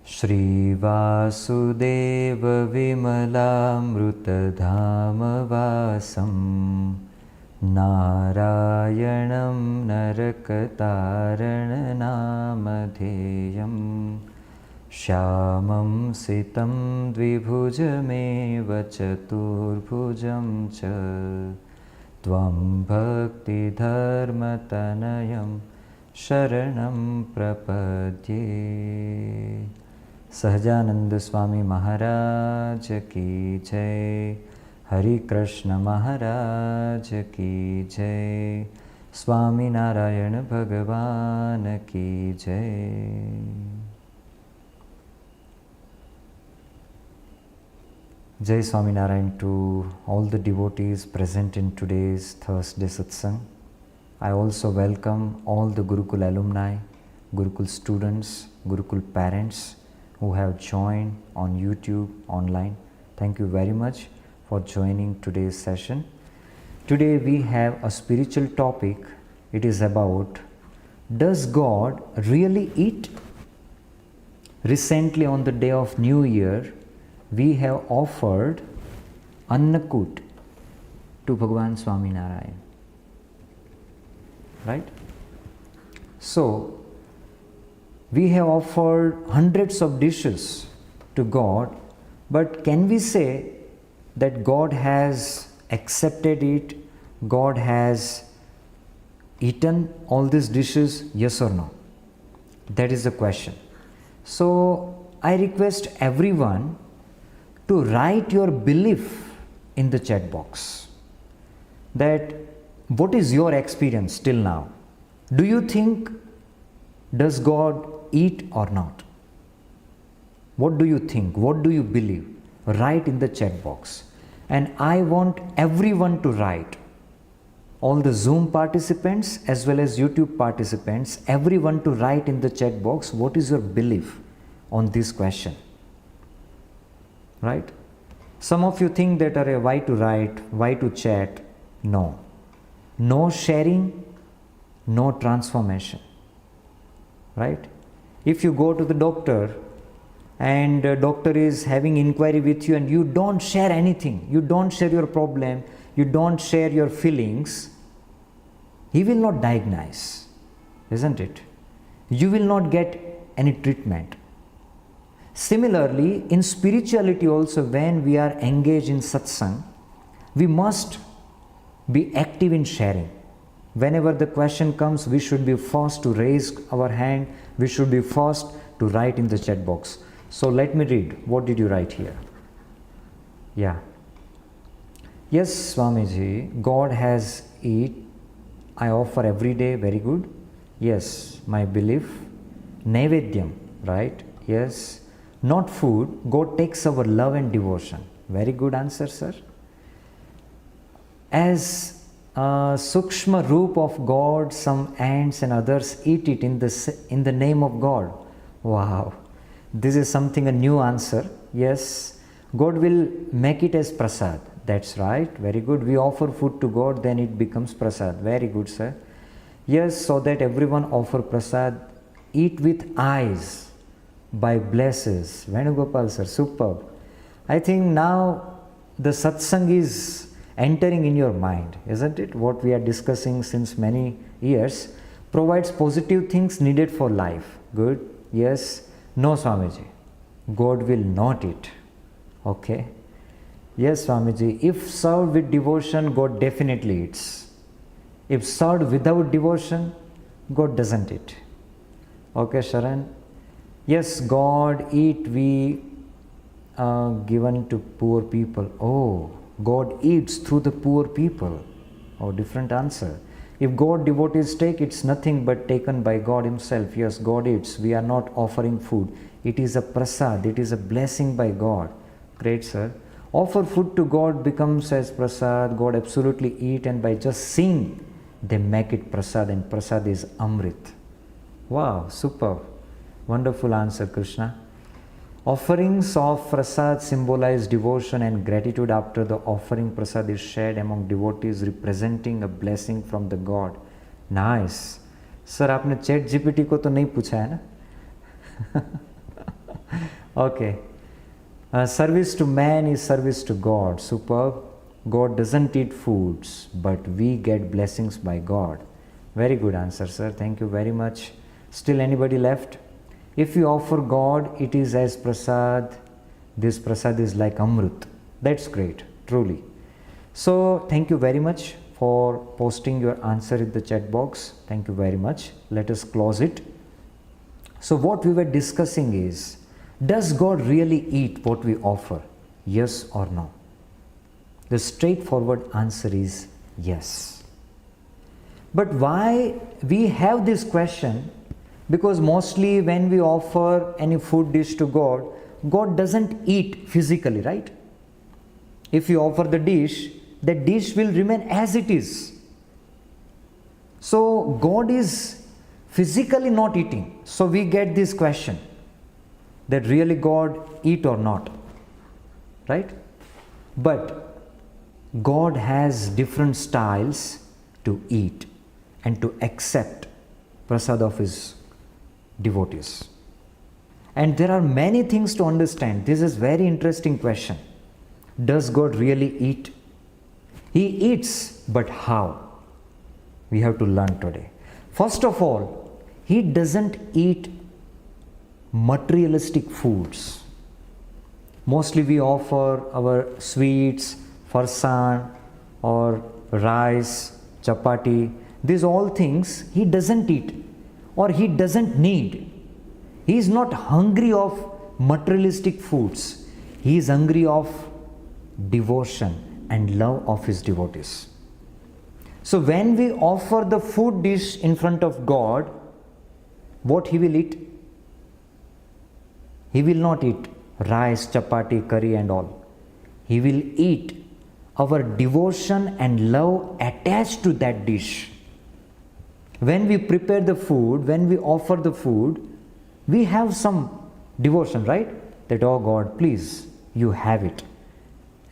श्रीवासुदेव विमलामृतधामवासं नारायणं नरकतारणनामधेयं श्यामं सितं द्विभुजमेव चतुर्भुजं च त्वं भक्तिधर्मतनयं शरणं प्रपद्ये। सहजानंद स्वामी महाराज की जय। हरि कृष्ण महाराज की जय। स्वामीनारायण भगवान की जय। Jai Swaminarayan to all the devotees present in today's Thursday Satsang. I also welcome all the Gurukul alumni, Gurukul students, Gurukul parents who have joined on YouTube online. Thank you very much for joining today's session. Today we have a spiritual topic. It is about, does God really eat? Recently on the day of New Year, we have offered Annakut to Bhagavan Swaminarayan. Right? So, we have offered hundreds of dishes to God, but can we say that God has accepted it? God has eaten all these dishes? Yes or no? That is the question. So, I request everyone to write your belief in the chat box. That what is your experience till now? Do you think, does God eat or not? What do you think? What do you believe? Write in the chat box. And I want everyone to write. All the Zoom participants as well as YouTube participants, everyone to write in the chat box what is your belief on this question. Right? Some of you think that why to write, why to chat? No. No sharing, no transformation. Right? If you go to the doctor and the doctor is having inquiry with you and you don't share anything, you don't share your problem, you don't share your feelings, he will not diagnose, isn't it? You will not get any treatment. Similarly, in spirituality also, when we are engaged in satsang, we must be active in sharing. Whenever the question comes, we should be first to raise our hand, we should be first to write in the chat box. So let me read. What did you write here? Yeah. Yes, Swamiji, God has eat. I offer every day. Very good. Yes, my belief. Naivedyam, right? Yes. Not food. God takes our love and devotion. Very good answer, sir. As Sukshma roop of God, some ants and others eat it in the name of God. Wow, this is something, a new answer. Yes, God will make it as prasad. That's right, very good. We offer food to God, then it becomes prasad. Very good, sir. Yes, so that everyone offer prasad. Eat with eyes by blesses. Venugopal, sir, superb. I think now the satsang is entering in your mind, isn't it? What we are discussing since many years provides positive things needed for life. Good. Yes. No, Swamiji, God will not eat. Okay. Yes, Swamiji, if served with devotion, God definitely eats. If served without devotion, God doesn't eat. Okay, Sharan. Yes, God eat, we given to poor people. Oh, God eats through the poor people. Oh, different answer. If God devotees take, it's nothing but taken by God himself. Yes, God eats. We are not offering food. It is a prasad. It is a blessing by God. Great, sir. Offer food to God becomes as prasad. God absolutely eat, and by just seeing, they make it prasad, and prasad is amrit. Wow, superb. Wonderful answer, Krishna. Offerings of prasad symbolize devotion and gratitude after the offering. Prasad is shared among devotees, representing a blessing from the God. Nice. Sir, आपने chat GPT को तो नहीं पूछा है ना? Okay. Service to man is service to God. Superb. God doesn't eat foods, but we get blessings by God. Very good answer, sir. Thank you very much. Still anybody left? If you offer God, it is as prasad. This prasad is like amrut. That's great, truly. So, thank you very much for posting your answer in the chat box. Thank you very much. Let us close it. So, what we were discussing is, does God really eat what we offer? Yes or no? The straightforward answer is yes. But why we have this question? Because mostly when we offer any food dish to God, God doesn't eat physically, right? If you offer the dish will remain as it is. So God is physically not eating. So we get this question that really God eat or not, right? But God has different styles to eat and to accept prasad of his devotees. And there are many things to understand. This is very interesting question. Does God really eat? He eats, but how? We have to learn today. First of all, he doesn't eat materialistic foods. Mostly we offer our sweets, farsan or rice, chapati. These all things he doesn't eat or he doesn't need. He is not hungry of materialistic foods. He is hungry of devotion and love of his devotees. So when we offer the food dish in front of God, what he will eat? He will not eat rice, chapati, curry and all. He will eat our devotion and love attached to that dish. When we prepare the food, when we offer the food, we have some devotion, right? That, oh God, please, you have it.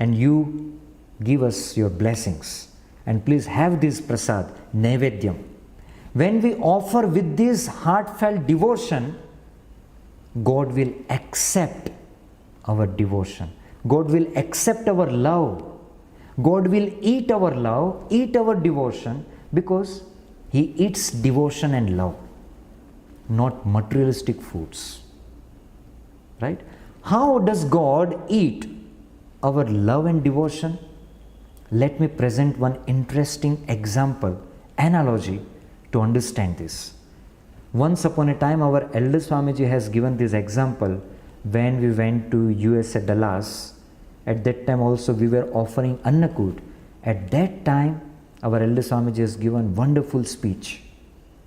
And you give us your blessings. And please have this prasad, naivedyam. When we offer with this heartfelt devotion, God will accept our devotion. God will accept our love. God will eat our love, eat our devotion, because he eats devotion and love, not materialistic foods. Right? How does God eat our love and devotion? Let me present one interesting example, analogy to understand this. Once upon a time, our elder Swamiji has given this example when we went to USA, Dallas. At that time also we were offering Annakud. At that time, our elder Swamiji has given wonderful speech,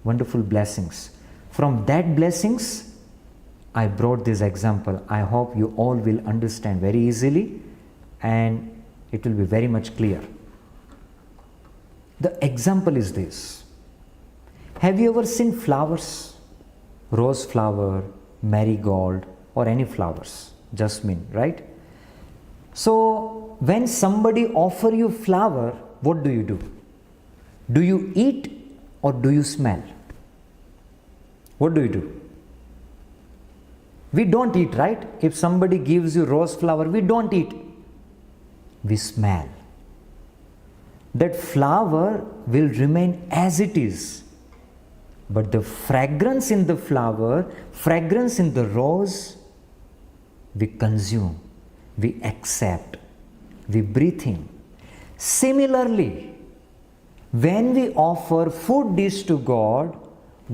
wonderful blessings. From that blessings, I brought this example. I hope you all will understand very easily and it will be very much clear. The example is this. Have you ever seen flowers? Rose flower, marigold or any flowers, jasmine, right? So when somebody offer you flower, what do? Do you eat or do you smell? What do? We don't eat, right? If somebody gives you rose flower, we don't eat. We smell. That flower will remain as it is. But the fragrance in the flower, fragrance in the rose, we consume, we accept, we breathe in. Similarly, when we offer food dish to God,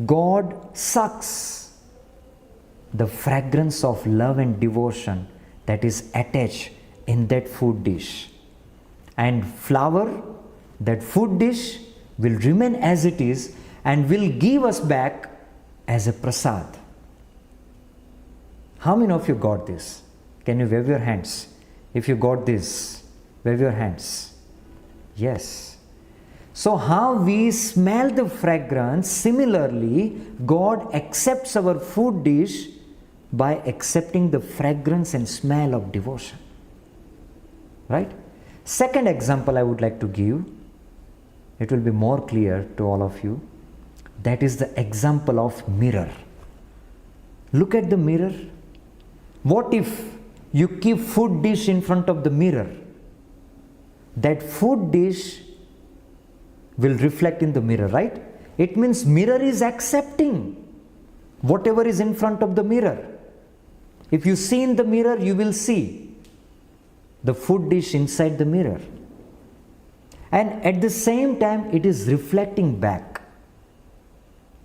God sucks the fragrance of love and devotion that is attached in that food dish. And flower, that food dish will remain as it is and will give us back as a prasad. How many of you got this? Can you wave your hands? If you got this, wave your hands. Yes. So how we smell the fragrance, similarly, God accepts our food dish by accepting the fragrance and smell of devotion. Right? Second example I would like to give, it will be more clear to all of you. That is the example of mirror. Look at the mirror. What if you keep food dish in front of the mirror? That food dish will reflect in the mirror, right? It means mirror is accepting whatever is in front of the mirror. If you see in the mirror, you will see the food dish inside the mirror. And at the same time, it is reflecting back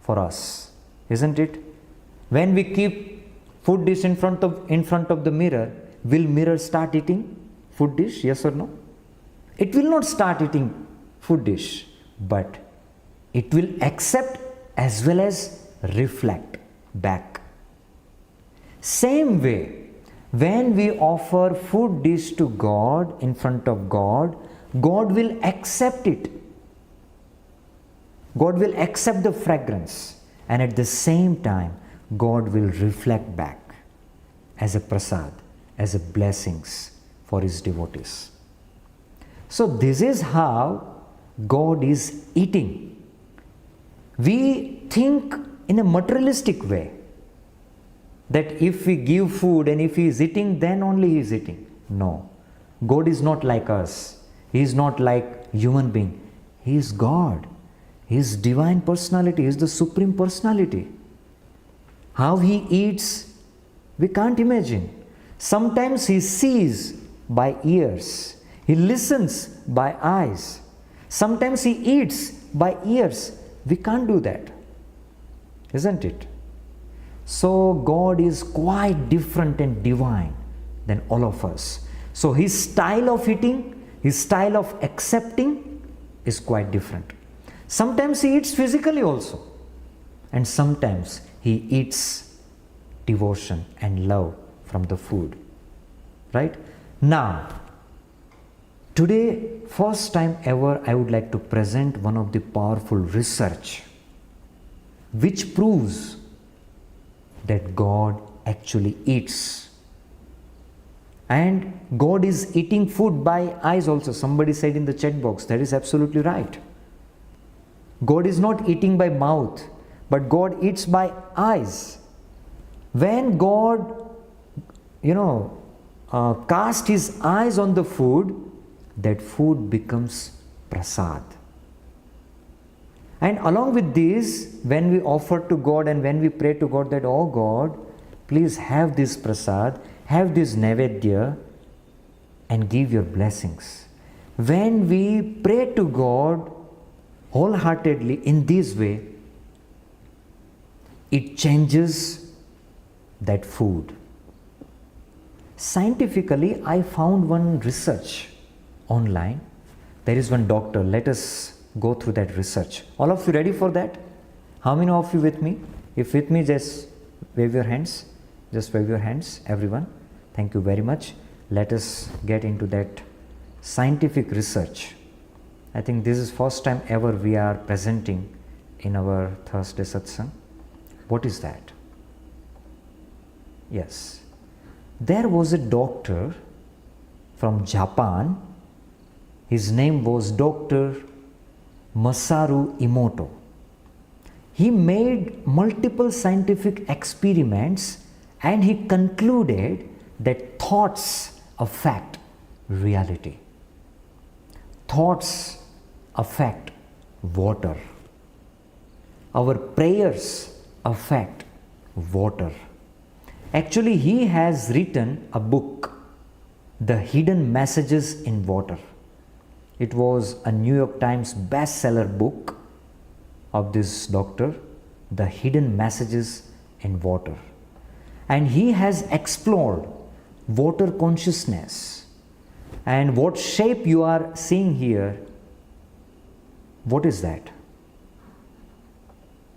for us, isn't it? When we keep food dish in front of the mirror, will mirror start eating food dish? Yes or no? It will not start eating food dish, but it will accept as well as reflect back. Same way, when we offer food dish to God in front of God, God will accept it. God will accept the fragrance, and at the same time, God will reflect back as a prasad, as a blessings for His devotees. So this is how God is eating. We think in a materialistic way that if we give food and if He is eating, then only He is eating. No, God is not like us. He is not like human being. He is God. He is divine personality. He is the supreme personality. How He eats, we can't imagine. Sometimes He sees by ears. He listens by eyes. Sometimes He eats by ears. We can't do that, isn't it? So God is quite different and divine than all of us. So His style of eating, His style of accepting is quite different. Sometimes He eats physically also, and sometimes He eats devotion and love from the food. Right? Now, today, first time ever, I would like to present one of the powerful research which proves that God actually eats. And God is eating food by eyes also. Somebody said in the chat box, that is absolutely right. God is not eating by mouth, but God eats by eyes. When God, cast His eyes on the food, that food becomes prasad. And along with this, when we offer to God and when we pray to God that, oh God, please have this prasad, have this naivedya and give your blessings. When we pray to God wholeheartedly in this way, it changes that food. Scientifically, I found one research online. There is one doctor. Let us go through that research. All of you ready for that? How many of you with me? If with me, just wave your hands. Just wave your hands, everyone. Thank you very much. Let us get into that scientific research. I think this is first time ever we are presenting in our Thursday Satsang. What is that? Yes. There was a doctor from Japan. His name was Dr. Masaru Emoto. He made multiple scientific experiments and he concluded that thoughts affect reality. Thoughts affect water. Our prayers affect water. Actually, he has written a book, The Hidden Messages in Water. It was a New York Times bestseller book of this doctor, The Hidden Messages in Water. And he has explored water consciousness. And what shape you are seeing here, what is that?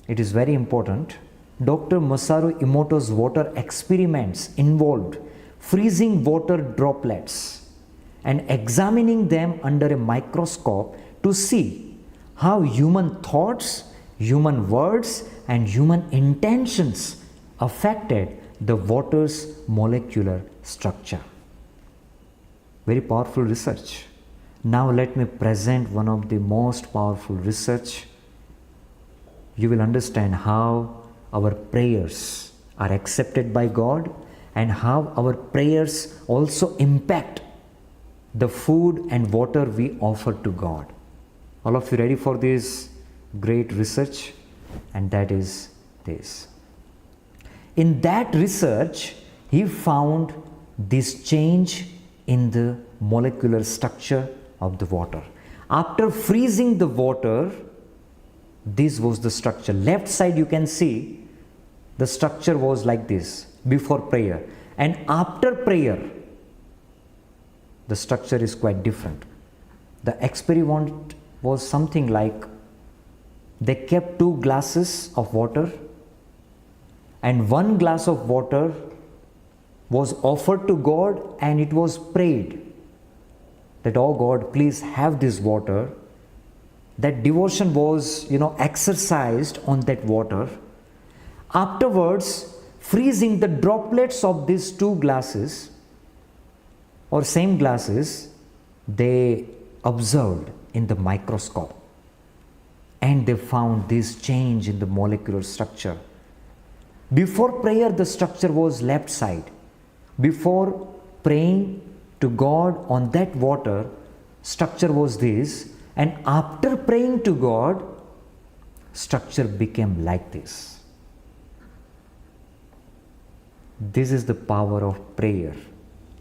It is very important. Dr. Masaru Emoto's water experiments involved freezing water droplets and examining them under a microscope to see how human thoughts, human words, and human intentions affected the water's molecular structure. Very powerful research. Now let me present one of the most powerful research. You will understand how our prayers are accepted by God and how our prayers also impact the food and water we offer to God. All of you ready for this great research? And that is this. In that research, he found this change in the molecular structure of the water. After freezing the water, this was the structure. Left side you can see the structure was like this before prayer, and after prayer the structure is quite different. The experiment was something like they kept 2 glasses of water, and 1 glass of water was offered to God, and it was prayed that, oh God, please have this water. That devotion was, exercised on that water. Afterwards, freezing the droplets of these 2 glasses or same glasses, they observed in the microscope, and they found this change in the molecular structure. Before prayer, the structure was left side. Before praying to God on that water, structure was this, and after praying to God, structure became like this. This is the power of prayer,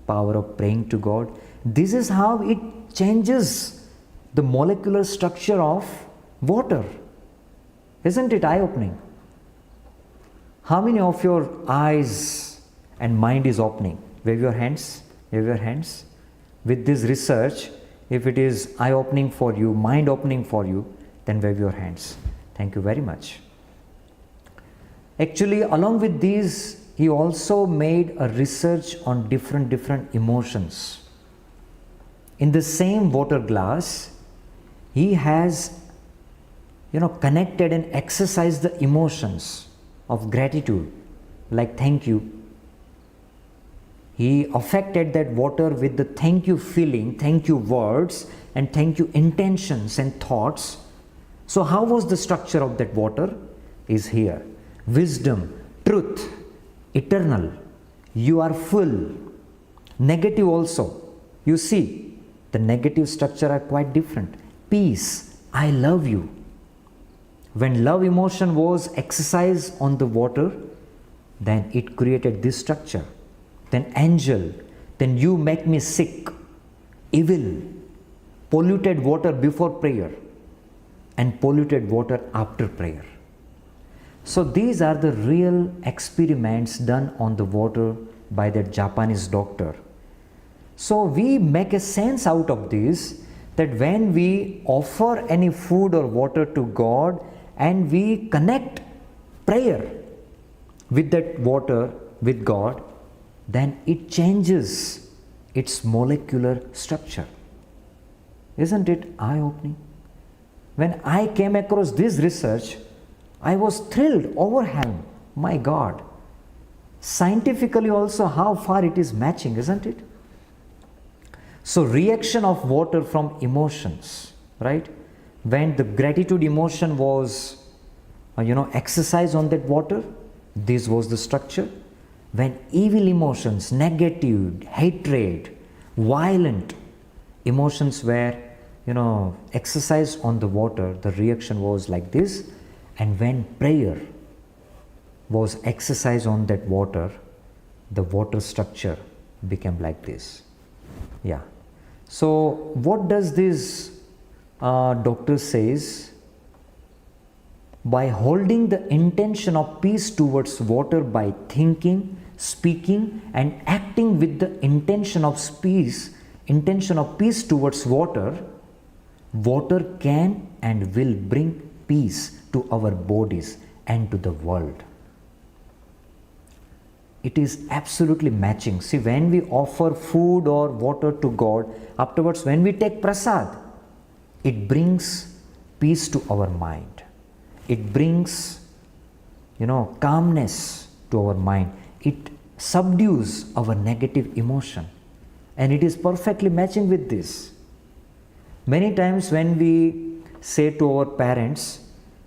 power of praying to God. This is how it changes the molecular structure of water. Isn't it eye-opening? How many of your eyes and mind is opening? Wave your hands. Wave your hands. With this research, if it is eye-opening for you, mind-opening for you, then wave your hands. Thank you very much. Actually, along with these, he also made a research on different emotions. In the same water glass, he has connected and exercised the emotions of gratitude, like thank you. He affected that water with the thank you feeling, thank you words, and thank you intentions and thoughts. So how was the structure of that water? Is here. Wisdom, truth, eternal, you are full. Negative also. You see, the negative structure are quite different. Peace, I love you. When love emotion was exercised on the water, then it created this structure. Then angel, then you make me sick, evil, polluted water before prayer, and polluted water after prayer. So these are the real experiments done on the water by that Japanese doctor. So we make a sense out of this, that when we offer any food or water to God and we connect prayer with that water with God, then it changes its molecular structure. Isn't it eye-opening? When I came across this research, I was thrilled, overwhelmed. My God, scientifically also how far it is matching, isn't it? So reaction of water from emotions, right? When the gratitude emotion was, exercised on that water, this was the structure. When evil emotions, negative, hatred, violent emotions were, exercised on the water, the reaction was like this. And when prayer was exercised on that water, the water structure became like this. Yeah. So what does this doctor says? By holding the intention of peace towards water by thinking, speaking, and acting with the intention of peace towards water, water can and will bring peace to our bodies and to the world. It is absolutely matching. See, when we offer food or water to God, afterwards when we take prasad, it brings peace to our mind. It brings, calmness to our mind. It subdues our negative emotion. And it is perfectly matching with this. Many times when we say to our parents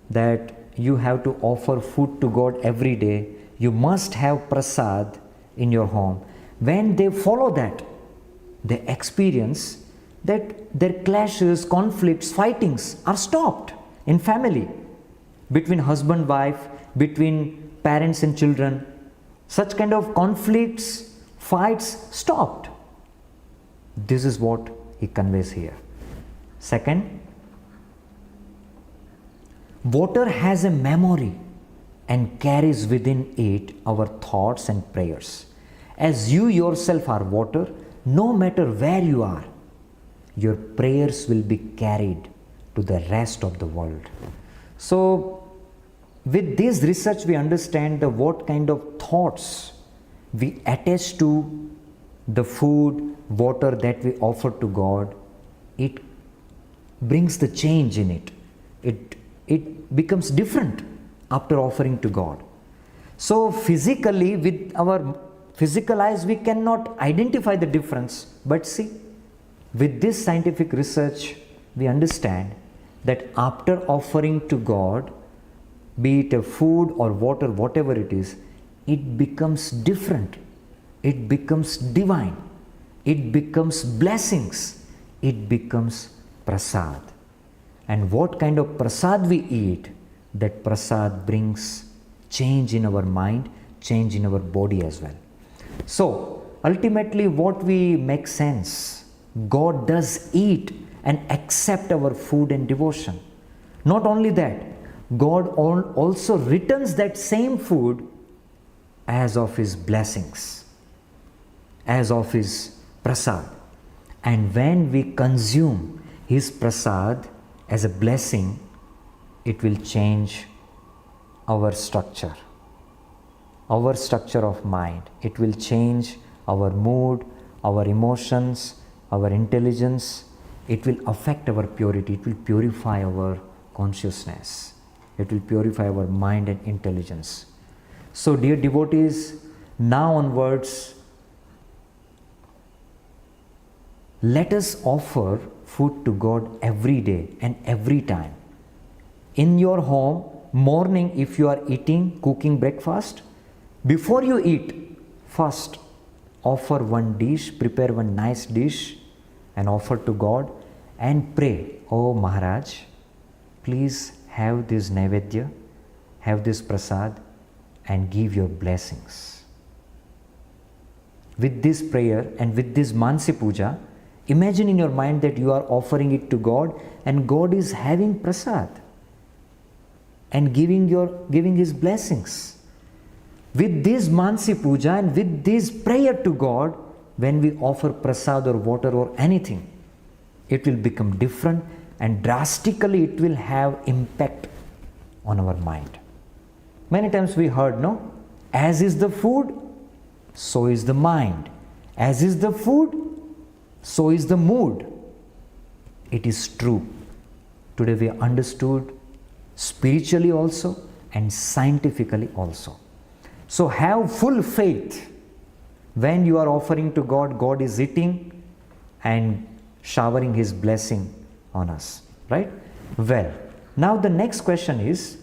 that you have to offer food to God every day, you must have prasad in your home, when they follow that, they experience that their clashes, conflicts, fightings are stopped in family, between husband, wife, between parents and children. Such kind of conflicts, fights stopped. This is what he conveys here. Second, water has a memory and carries within it our thoughts and prayers. As you yourself are water, no matter where you are, your prayers will be carried to the rest of the world. So, with this research, we understand what kind of thoughts we attach to the food, water that we offer to God. It brings the change in it. It becomes different after offering to God. So physically, with our physical eyes, we cannot identify the difference. But see, with this scientific research, we understand that after offering to God, be it a food or water, whatever it is, it becomes different. It becomes divine. It becomes blessings. It becomes prasad. And what kind of prasad we eat, that prasad brings change in our mind, change in our body as well. So, ultimately what we make sense, God does eat and accept our food and devotion. Not only that, God also returns that same food as of His blessings, as of His prasad. And when we consume His prasad as a blessing, it will change our structure of mind. It will change our mood, our emotions, our intelligence. It will affect our purity. It will purify our consciousness. It will purify our mind and intelligence. So, dear devotees, now onwards, let us offer food to God every day and every time. In your home, morning, if you are eating, cooking breakfast, before you eat, first offer one dish, prepare one nice dish and offer to God and pray, "Oh Maharaj, please have this Naivedya, have this prasad and give your blessings." With this prayer and with this Mansi Puja, imagine in your mind that you are offering it to God and God is having prasad and giving His blessings. With this Mansi Puja and with this prayer to God, when we offer prasad or water or anything, it will become different and drastically it will have impact on our mind. Many times we heard, no? As is the food, so is the mind. As is the food, so is the mood. It is true. Today we understood spiritually also and scientifically also. So have full faith. When you are offering to God, God is eating and showering His blessing on us, right? Well, now the next question is,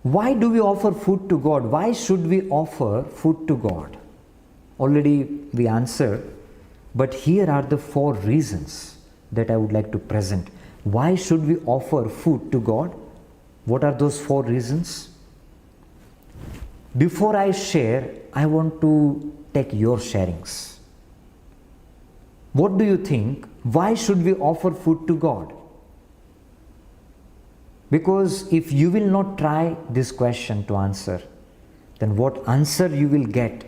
why do we offer food to God? Why should we offer food to God? Already we answered, but here are the 4 reasons that I would like to present. Why should we offer food to God? What are those 4 reasons? Before I share, I want to take your sharings. What do you think? Why should we offer food to God? Because if you will not try this question to answer, then what answer you will get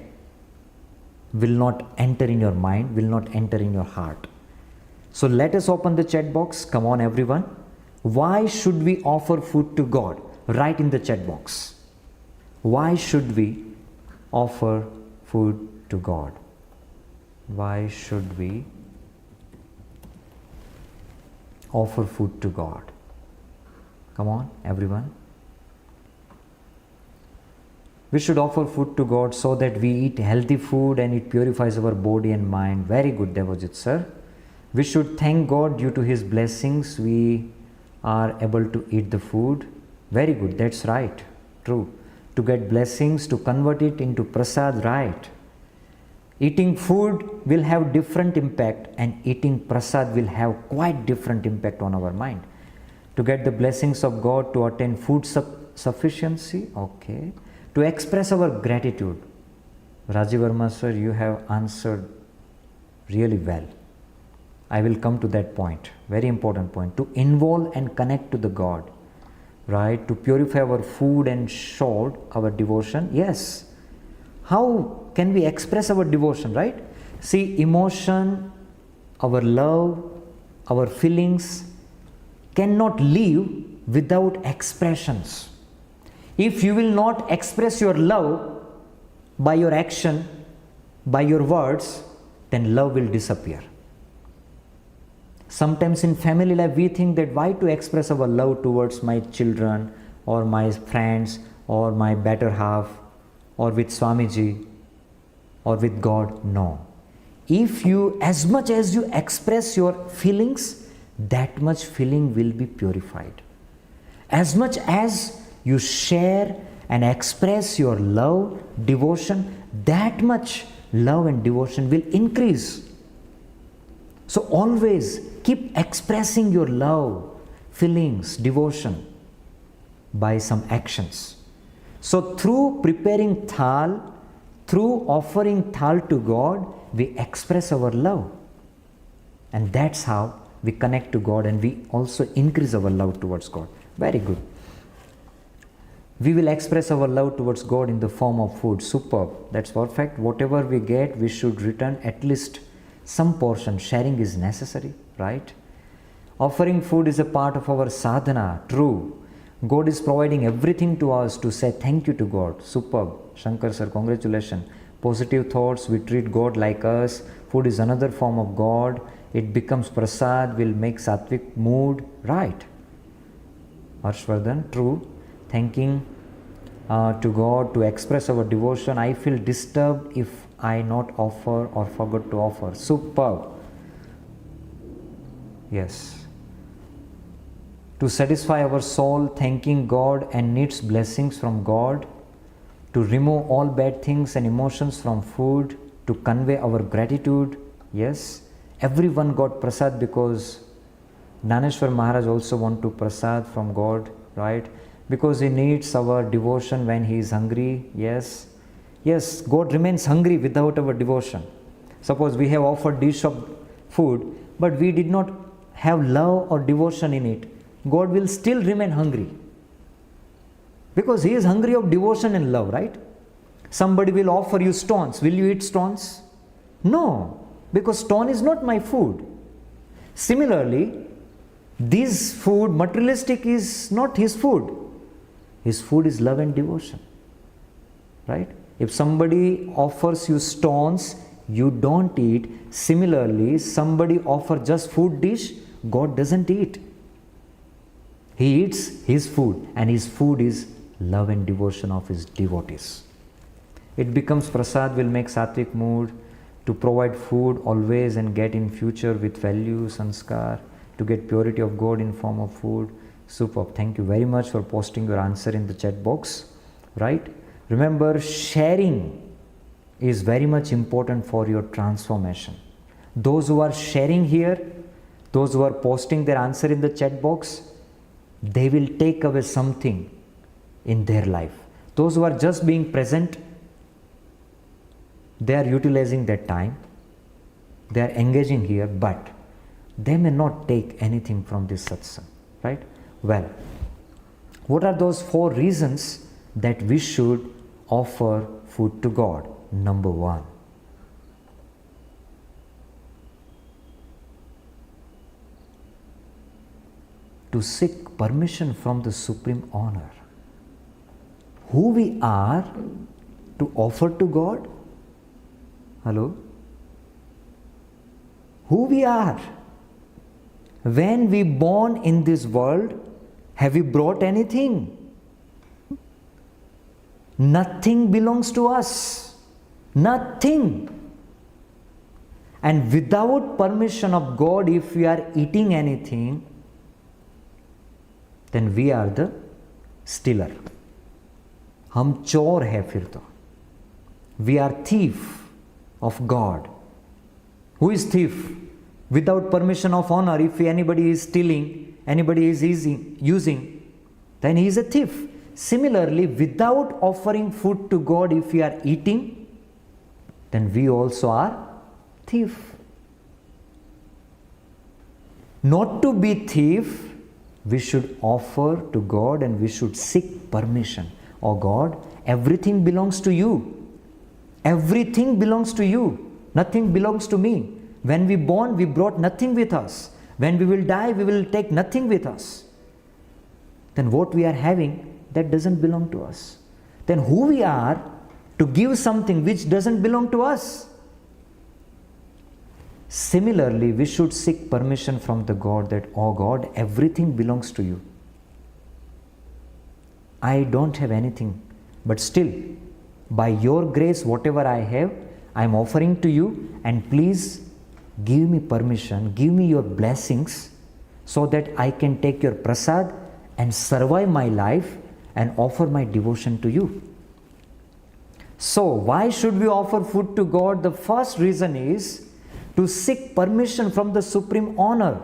will not enter in your mind, will not enter in your heart. So let us open the chat box. Come on, everyone. Why should we offer food to God? Write in the chat box. Why should we offer food to God? Why should we offer food to God? Come on, everyone. We should offer food to God so that we eat healthy food and it purifies our body and mind. Very good, Devojit sir. We should thank God, due to His blessings we are able to eat the food. Very good, that's right, true. to get blessings, to convert it into prasad, right? Eating food will have different impact, and eating prasad will have quite different impact on our mind. To get the blessings of God, to attain food sufficiency, okay. To express our gratitude. Rajiv Verma sir, you have answered really well. I will come to that point, very important point. To involve and connect to the God, right? To purify our food and show our devotion, yes. How can we express our devotion, right? See, emotion, our love, our feelings cannot live without expressions. If you will not express your love by your action, by your words, then love will disappear. Sometimes in family life we think that why to express our love towards my children or my friends or my better half or with Swamiji or with God. No. If you, as much as you express your feelings, that much feeling will be purified. As much as you share and express your love, devotion, that much love and devotion will increase. So always keep expressing your love, feelings, devotion by some actions. So through preparing thal, through offering thal to God, we express our love. And that's how we connect to God, and we also increase our love towards God. Very good. We will express our love towards God in the form of food. Superb. That's perfect. Whatever we get, we should return at least some portion. Sharing is necessary, right? Offering food is a part of our sadhana. True. God is providing everything to us to say thank you to God. Superb. Shankar sir, congratulations. Positive thoughts, we treat God like us. Food is another form of God. It becomes prasad, will make sattvic mood. Right. Harshvardhan, true. Thanking to God to express our devotion. I feel disturbed if I not offer or forgot to offer. Superb. Yes. To satisfy our soul, thanking God and needs blessings from God. To remove all bad things and emotions from food. To convey our gratitude. Yes. Everyone got prasad because Gnaneshwar Maharaj also want to prasad from God, right? Because he needs our devotion when he is hungry. Yes. Yes, God remains hungry without our devotion. Suppose we have offered dish of food, but we did not have love or devotion in it. God will still remain hungry. Because he is hungry of devotion and love, right? Somebody will offer you stones. Will you eat stones? No. Because stone is not my food. Similarly, this food, materialistic, is not his food. His food is love and devotion. Right? If somebody offers you stones, you don't eat. Similarly, somebody offers just food dish, God doesn't eat. He eats his food, and his food is love and devotion of his devotees. It becomes prasad, will make sattvic mood. To provide food always and get in future with value, sanskar, to get purity of God in form of food. Superb. Thank you very much for posting your answer in the chat box. Right? Remember, sharing is very much important for your transformation. Those who are sharing here, those who are posting their answer in the chat box, they will take away something in their life. Those who are just being present, they are utilizing their time, they are engaging here, but they may not take anything from this satsang, right? Well, what are those 4 reasons that we should offer food to God? Number 1, to seek permission from the Supreme Honor. Who we are to offer to God? Hello? Who we are? When we born in this world, have we brought anything? Nothing belongs to us. Nothing. And without permission of God, if we are eating anything, then we are the stealer. हम चोर है फिर तो. We are thief of God. Who is thief? Without permission of honor, if anybody is stealing, anybody is using, then he is a thief. Similarly, without offering food to God, if we are eating, then we also are thief. Not to be thief, we should offer to God and we should seek permission. Oh God, everything belongs to you. Everything belongs to you. Nothing belongs to me. When we born, we brought nothing with us. When we will die, we will take nothing with us. Then what we are having, that doesn't belong to us. Then who we are to give something which doesn't belong to us? Similarly, we should seek permission from the God that, oh God, everything belongs to you. I don't have anything, but still, by your grace, whatever I have, I am offering to you, and please give me permission, give me your blessings, so that I can take your prasad and survive my life and offer my devotion to you. So, why should we offer food to God? The first reason is to seek permission from the Supreme Honor.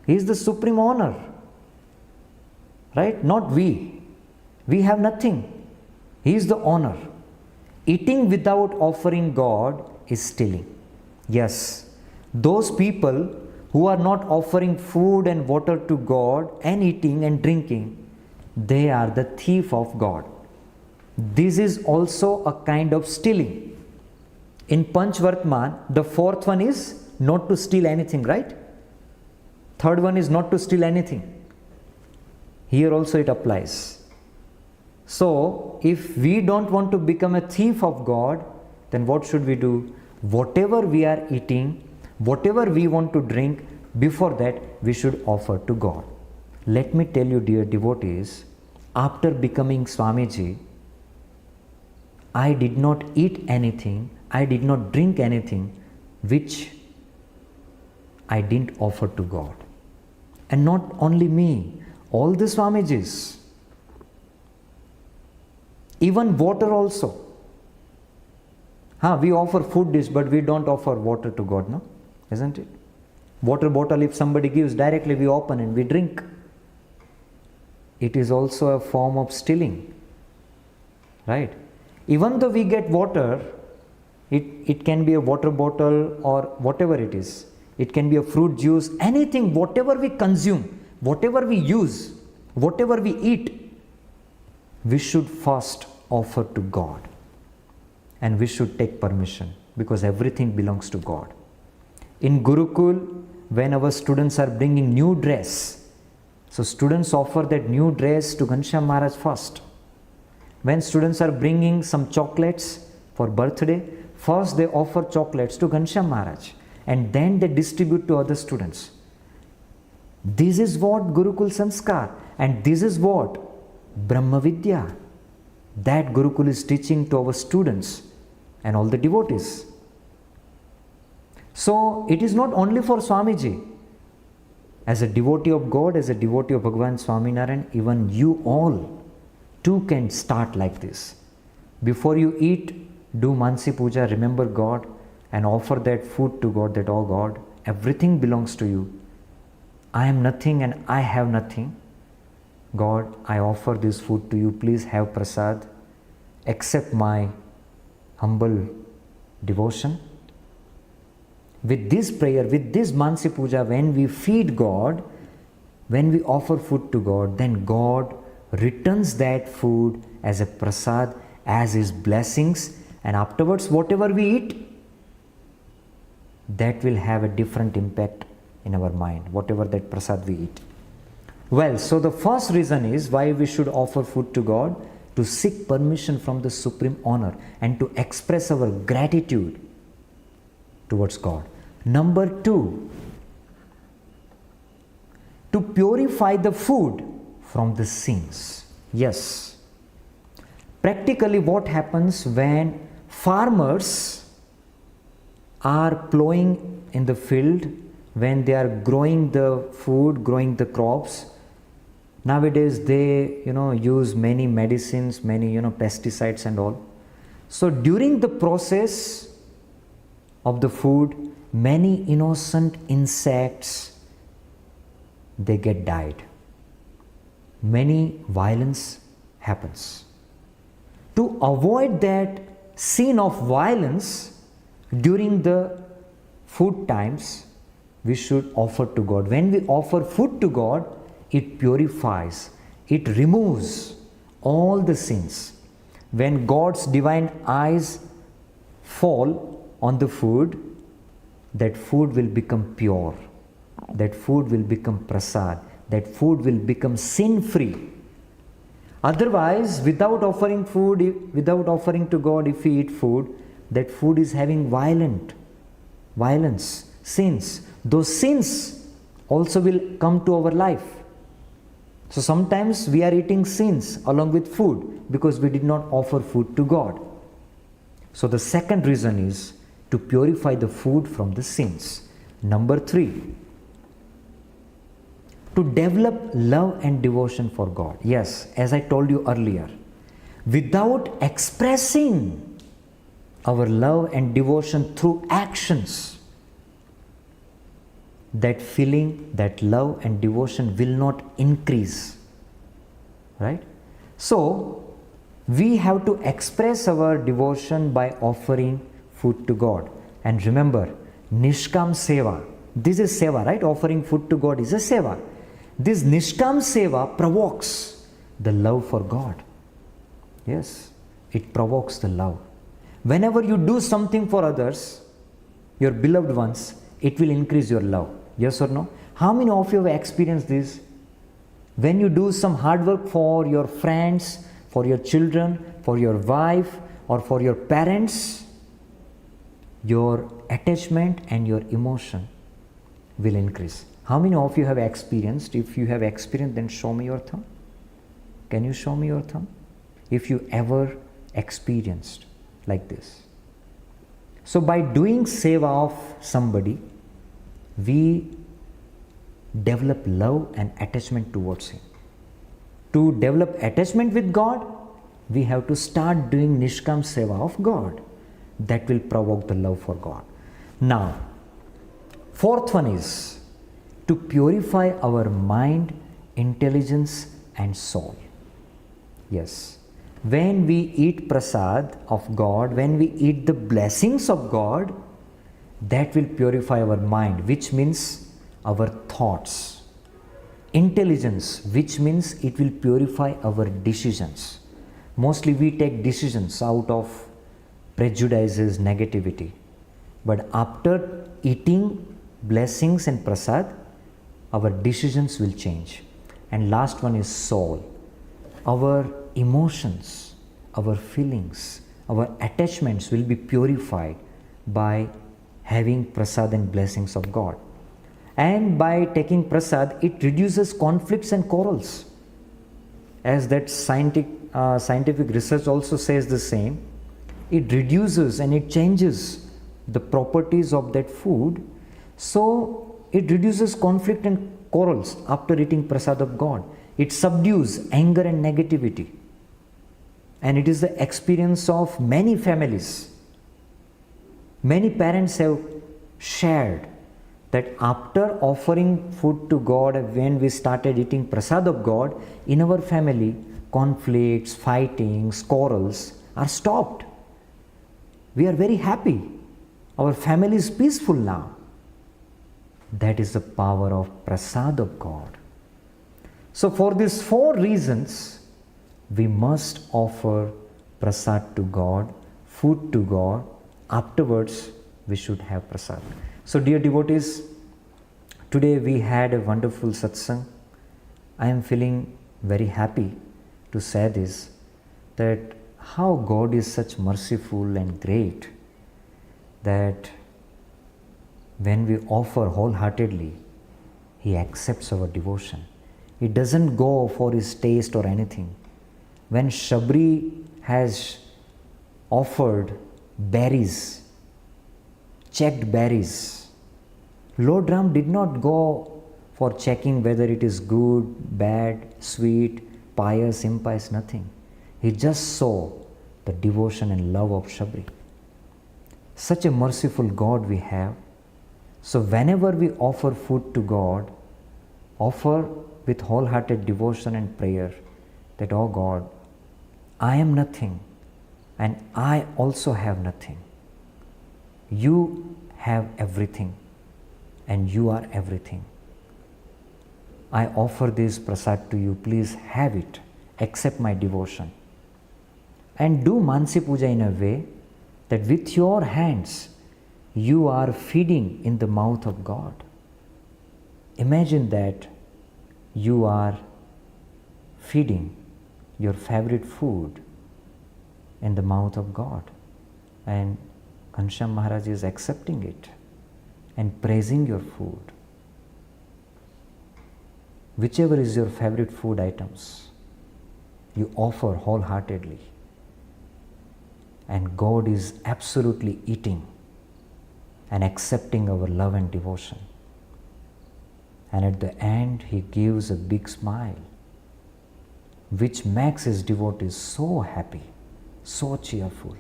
He is the Supreme Honor, right? Not we. We have nothing. He is the honor. Eating without offering God is stealing. Yes, those people who are not offering food and water to God and eating and drinking, they are the thief of God. This is also a kind of stealing. In Panchvartman, the fourth one is not to steal anything, right? Third one is not to steal anything. Here also it applies. So, if we don't want to become a thief of God, then what should we do? Whatever we are eating, whatever we want to drink, before that we should offer to God. Let me tell you, dear devotees, after becoming Swamiji, I did not eat anything, I did not drink anything which I didn't offer to God. And not only me, all the Swamijis. Even water also. We offer food dish, but we don't offer water to God, no? Isn't it? Water bottle, if somebody gives, directly we open and we drink. It is also a form of stealing, right? Even though we get water, it can be a water bottle or whatever it is. It can be a fruit juice, anything, whatever we consume, whatever we use, whatever we eat, we should first offer to God, and we should take permission, because everything belongs to God. In Gurukul, when our students are bringing new dress, so students offer that new dress to Ghanshyam Maharaj first. When students are bringing some chocolates for birthday, first they offer chocolates to Ghanshyam Maharaj, and then they distribute to other students. This is what Gurukul Sanskar, and this is what Brahma Vidya that Gurukul is teaching to our students and all the devotees. So it is not only for Swamiji. As a devotee of God, as a devotee of Bhagavan Swaminarayan, even you all too can start like this. Before you eat, do Mansi Puja, remember God and offer that food to God, that, oh God, everything belongs to you. I am nothing and I have nothing. God, I offer this food to you. Please have prasad. Accept my humble devotion. With this prayer, with this Mansi Puja, when we feed God, when we offer food to God, then God returns that food as a prasad, as His blessings, and afterwards whatever we eat, that will have a different impact in our mind, whatever that prasad we eat. Well, so the first reason is why we should offer food to God, to seek permission from the Supreme Honor and to express our gratitude towards God. Number 2, to purify the food from the sins. Yes. Practically what happens when farmers are plowing in the field, when they are growing the food, growing the crops, Nowadays they use many medicines, many pesticides and all. So during the process of the food, many innocent insects, they get died. Many violence happens. To avoid that scene of violence during the food times, we should offer to God. When we offer food to God, it purifies, it removes all the sins. When God's divine eyes fall on the food, that food will become pure, that food will become prasad, that food will become sin-free. Otherwise, without offering food, without offering to God, if we eat food, that food is having violence, sins. Those sins also will come to our life. So sometimes we are eating sins along with food because we did not offer food to God. So the second reason is to purify the food from the sins. Number 3, to develop love and devotion for God. Yes, as I told you earlier, without expressing our love and devotion through actions, that feeling, that love and devotion will not increase. Right? So, we have to express our devotion by offering food to God. And remember, Nishkam Seva. This is Seva, right? Offering food to God is a Seva. This Nishkam Seva provokes the love for God. Yes, it provokes the love. Whenever you do something for others, your beloved ones, it will increase your love. Yes or no? How many of you have experienced this? When you do some hard work for your friends, for your children, for your wife, or for your parents, your attachment and your emotion will increase. How many of you have experienced? If you have experienced, then show me your thumb. Can you show me your thumb? If you ever experienced like this. So by doing seva of somebody, we develop love and attachment towards him. To develop attachment with God, we have to start doing Nishkam Seva of God. That will provoke the love for God. Now, fourth one is to purify our mind, intelligence and soul. Yes. When we eat prasad of God, when we eat the blessings of God, that will purify our mind, which means our thoughts. Intelligence, which means it will purify our decisions. Mostly we take decisions out of prejudices, negativity. But after eating blessings and prasad, our decisions will change. And last one is soul. Our emotions, our feelings, our attachments will be purified by having prasad and blessings of God. And by taking prasad, it reduces conflicts and quarrels. As that scientific research also says the same, it reduces and it changes the properties of that food. So it reduces conflict and quarrels after eating prasad of God. It subdues anger and negativity. And it is the experience of many families. Many parents have shared that after offering food to God, when we started eating prasad of God, in our family, conflicts, fightings, quarrels are stopped. We are very happy. Our family is peaceful now. That is the power of prasad of God. So for these 4 reasons, we must offer prasad to God, food to God. Afterwards, we should have prasad. So dear devotees, today we had a wonderful satsang. I am feeling very happy to say this, that how God is such merciful and great, that when we offer wholeheartedly, He accepts our devotion. It doesn't go for His taste or anything. When Shabri has offered berries, checked berries, Lord Ram did not go for checking whether it is good, bad, sweet, pious, impious, nothing. He just saw the devotion and love of Shabri. Such a merciful God we have. So whenever we offer food to God, offer with wholehearted devotion and prayer that, oh God, I am nothing and I also have nothing. You have everything and you are everything. I offer this prasad to you, please have it, accept my devotion. And do Mansi Puja in a way that with your hands you are feeding in the mouth of God. Imagine that you are feeding your favorite food in the mouth of God, and Ghanshyam Maharaj is accepting it and praising your food. Whichever is your favorite food items, you offer wholeheartedly, and God is absolutely eating and accepting our love and devotion. And at the end, He gives a big smile, which makes His devotees so happy, so cheerful.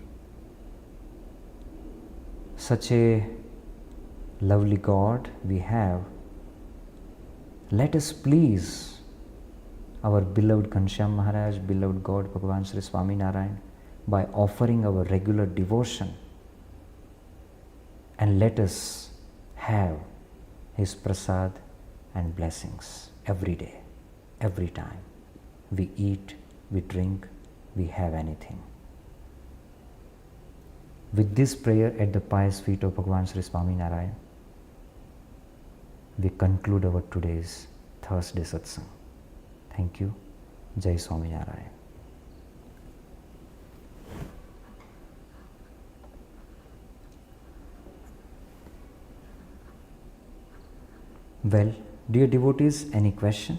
Such a lovely God we have. Let us please our beloved Ghanshyam Maharaj, beloved God Bhagavan Sri Swaminarayan, by offering our regular devotion, and let us have His prasad and blessings every day, every time we eat, we drink, we have anything. With this prayer at the pious feet of Bhagavan Sri Swaminarayan, we conclude our today's Thursday Satsang. Thank you. Jai Swaminarayan. Well, dear devotees, any question?